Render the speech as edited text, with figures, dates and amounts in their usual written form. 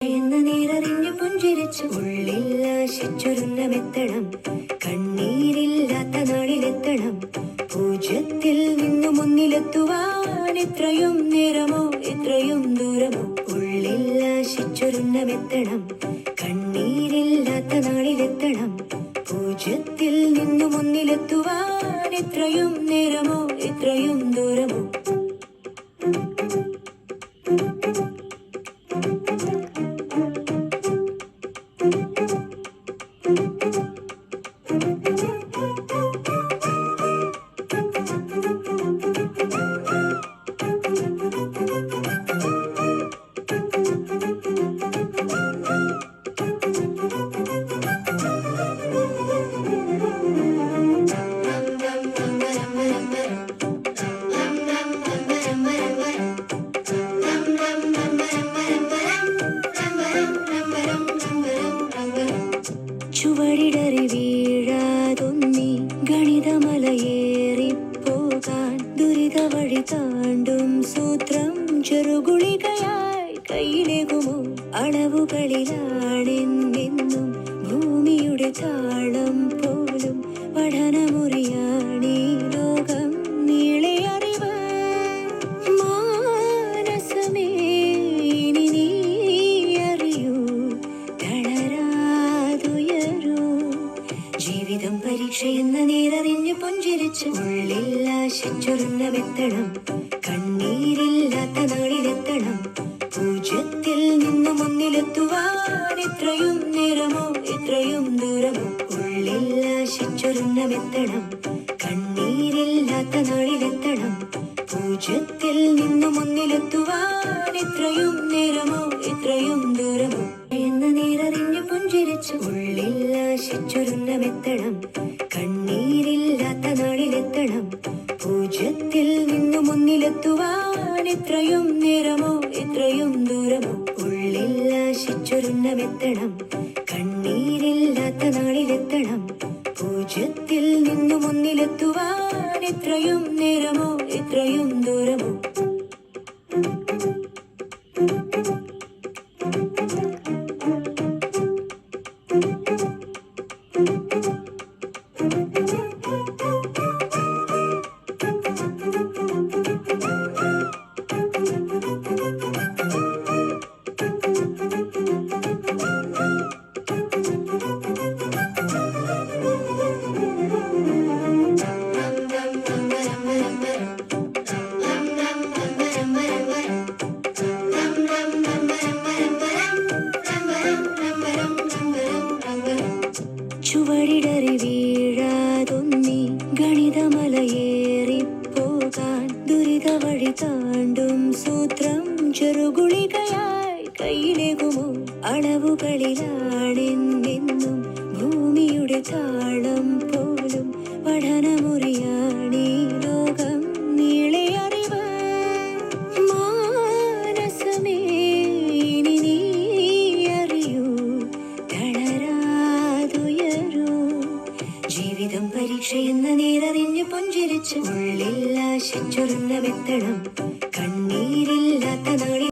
എന്ന നേരറിഞ്ഞു പുഞ്ചിരിച്ചു ഉള്ളിൽ ആശിച്ചൊരുന്ന മെത്തണം കണ്ണീരില്ലാത്ത നാളിലെത്തണം പൂജ്യത്തിൽ നിന്നു മുന്നിലെത്തുവാൻ എത്രയും നേരമോ എത്രയും ദൂരമോ ഉള്ളിൽ ആശിച്ചൊരുന്ന മെത്തണം കണ്ണീരില്ലാത്ത നാളിലെത്തണം പൂജ്യത്തിൽ നിന്നു മുന്നിലെത്തുവാൻ എത്രയും നേരമോ എത്രയും ദൂരമോ ചുവടിടറി വീഴാതൊന്നി ഗണിതമലയേറിപ്പോകാൻ ദുരിത വഴി താണ്ടും സൂത്രം ചെറുകുളികയായി കയ്യിലേകുമോ അളവുകളിലാണെന്നും ഭൂമിയുടെ താളം പോലും പഠനമുറിയാണീ ലോകം നീളെ അറിവ് മാനസമേ ഇനി നീ അറിയൂ തളരാതുയരൂ ജീവിതം പരീക്ഷയെന്ന നേരറിഞ്ഞു പുഞ്ചിരിച്ചു ഉള്ളിൽ ആശിച്ചൊരുന്ന മെത്തണം കണ്ണീരില്ലാത്ത നാളിലെത്തണം പൂജ്യത്തിൽ നിന്നു മുന്നിലെത്തുവാൻ എത്രയും നേരമോ എത്രയും ദൂരമോ ഉള്ളിൽ ആശിച്ചൊരുന്ന മെത്തണം കണ്ണീരില്ലാത്ത നാളിലെത്തണം പൂജ്യത്തിൽ നിന്നു മുന്നിലെത്തുവാൻ എത്രയും നേരമോ എത്രയും ദൂരമോ എന്ന നേരറിഞ്ഞു പുഞ്ചിരിച്ചു ഉള്ളിൽ ആശിച്ചൊരുന്ന മെത്തണം കണ്ണീരില്ലാത്ത നാളിലെത്തണം പൂജ്യത്തിൽ നിന്നു മുന്നിലെത്തുവാൻ എത്രയും നേരമോ എത്രയും ദൂരമോ ഉള്ളിൽ ആശിച്ചൊരുന്ന മെത്തണം കണ്ണീരില്ലാത്ത നാളിലെത്തണം പൂജ്യത്തിൽ നിന്നു മുന്നിലെത്തുവാൻ എത്രയും നേരമോ എത്രയും ദൂരമോ ചുവടിടറി വീഴാതൊന്നി ഗണിതമലയേറിപ്പോകാൻ ദുരിത വഴി താണ്ടും സൂത്രം ചെറുകുളികയായി കയ്യിലേകുമോ അളവുകളിലാണെന്നും ഭൂമിയുടെ താളം പോലും പഠനമുറിയാണീ ലോകം നീളെ അറിവ് മാനസമേ ഇനി നീ അറിയൂ തളരാതുയരൂ ജീവിതം പരീക്ഷയെന്ന നേരറിഞ്ഞു പുഞ്ചിരിച്ചു ഉള്ളിൽ ആശിച്ചൊരുന്ന മെത്തണം